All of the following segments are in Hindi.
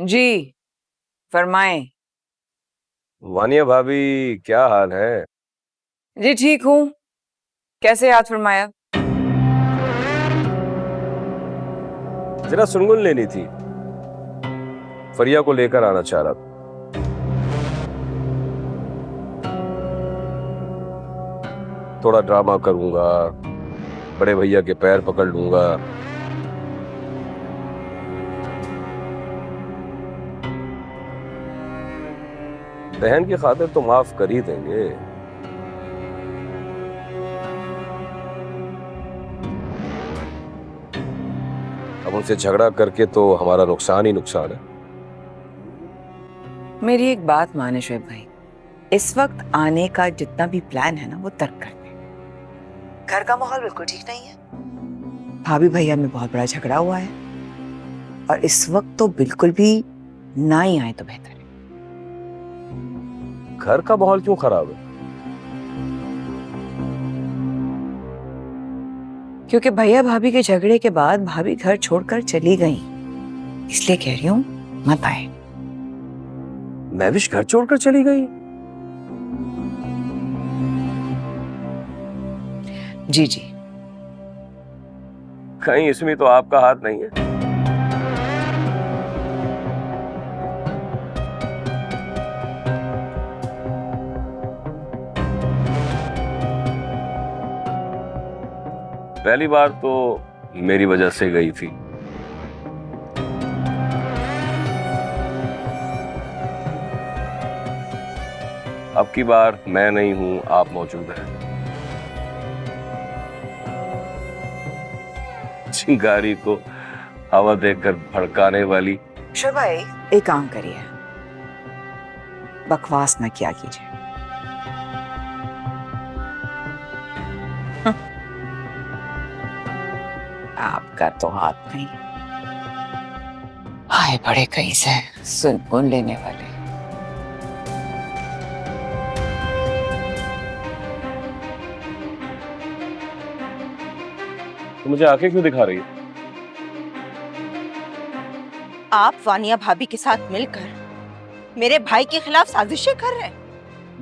जी फरमाएं। वानिया भाभी, क्या हाल है? जी ठीक हूँ। कैसे याद फरमाया? जरा सुनगुन लेनी थी, फरिया को लेकर आना चाह रहा था। थोड़ा ड्रामा करूंगा, बड़े भैया के पैर पकड़ लूंगा। बहन की खातिर तो माफ कर ही देंगे। अब उनसे झगड़ा करके तो हमारा नुकसान ही नुकसान है। मेरी एक बात माने शोएब भाई, इस वक्त आने का जितना भी प्लान है ना वो तर्क कर दे। घर का माहौल बिल्कुल ठीक नहीं है। भाभी भैया में बहुत बड़ा झगड़ा हुआ है और इस वक्त तो बिल्कुल भी ना ही आए तो बेहतर है। घर का माहौल क्यों खराब है? क्योंकि भैया भाभी के झगड़े के बाद भाभी घर छोड़कर चली गई, इसलिए कह रही हूँ मत आए। महविश घर छोड़कर चली गई? जी जी। कहीं इसमें तो आपका हाथ नहीं है? पहली बार तो मेरी वजह से गई थी। अब की बार मैं नहीं हूं, आप मौजूद हैं। चिंगारी को हवा देकर भड़काने वाली। शोएब भाई एक काम करिए, बकवास ना किया कीजिए। आपका तो हाथ नहीं। हाय बड़े कहीं से सुन लेने वाले। तो मुझे आंखें क्यों दिखा रही है? आप वानिया भाभी के साथ मिलकर मेरे भाई के खिलाफ साजिशें कर रहे हैं।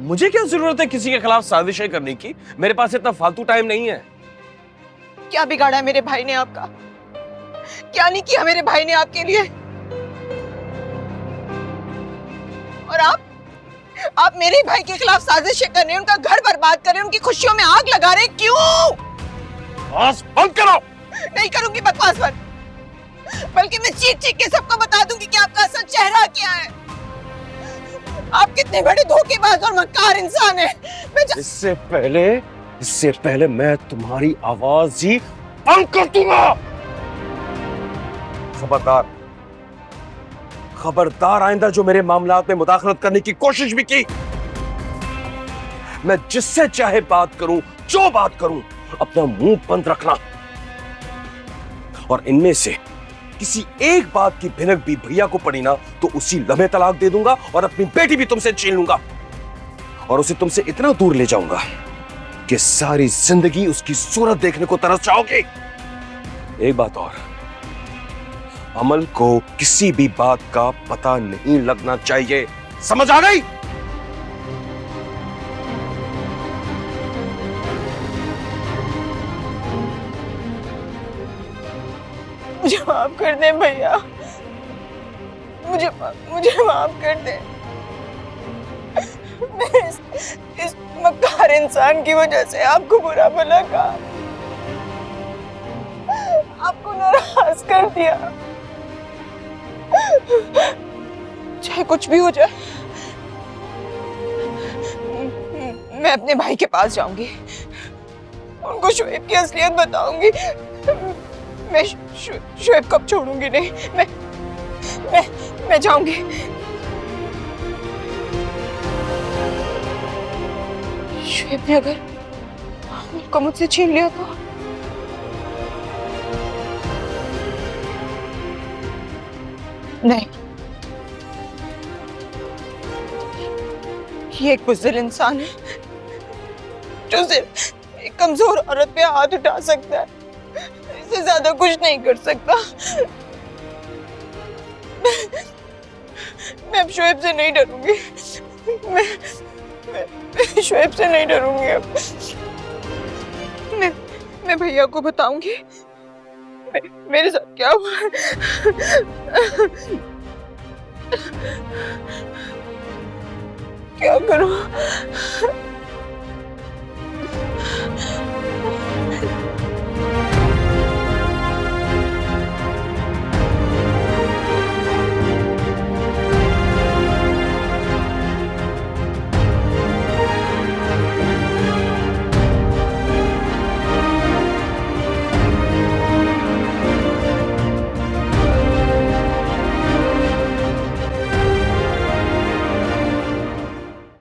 मुझे क्या जरूरत है किसी के खिलाफ साजिशें करने की? मेरे पास इतना फालतू टाइम नहीं है। क्या बिगाड़ा है मेरे भाई ने आपका? क्या नहीं किया मेरे भाई ने आपके लिए? और आप मेरे भाई के खिलाफ साजिशें कर रहे हैं, उनका घर बर्बाद कर रहे हैं, उनकी खुशियों में आग लगा रहे हैं। क्यों? बस बंद करो। नहीं करूंगी बकवास बंद, बल्कि मैं चीख चीख के सबको बता दूंगी कि आपका असल चेहरा क्या है। आप कितने बड़े धोखेबाज और मक्कार इंसान हैं। इससे पहले मैं तुम्हारी आवाज ही बंद कर दूंगा। खबरदार आइंदा जो मेरे मामलात में मुदाखलत करने की कोशिश भी की। मैं जिससे चाहे बात करूं, जो बात करूं, अपना मुंह बंद रखना। और इनमें से किसी एक बात की भिनक भी भैया को पड़ी ना तो उसी लम्हे तलाक दे दूंगा और अपनी बेटी भी तुमसे छीन लूंगा और उसे तुमसे इतना दूर ले जाऊंगा कि सारी जिंदगी उसकी सूरत देखने को तरस जाओगे। एक बात और, अमल को किसी भी बात का पता नहीं लगना चाहिए, समझ आ गई? मुझे माफ कर दे भैया, मुझे माफ कर दे। मैं इस मक्कार इंसान की वजह से आपको बुरा भला कहा, आपको नाराज कर दिया। चाहे कुछ भी हो जाए, मैं अपने भाई के पास जाऊंगी, उनको शोएब की असलियत बताऊंगी। मैं शोएब कब छोड़ूंगी नहीं। मैं जाऊंगी। शोएब ने अगर उनको मुझसे छीन लिया तो नहीं, ये एक बुज़दिल इंसान है जो सिर्फ एक कमजोर औरत पे हाथ उठा सकता है, इससे ज्यादा कुछ नहीं कर सकता। मैं अब शोएब से नहीं डरूंगी। मैं शोएब से नहीं डरूंगी अब। मैं भैया को बताऊंगी मेरे साथ क्या हुआ है। क्या करूं?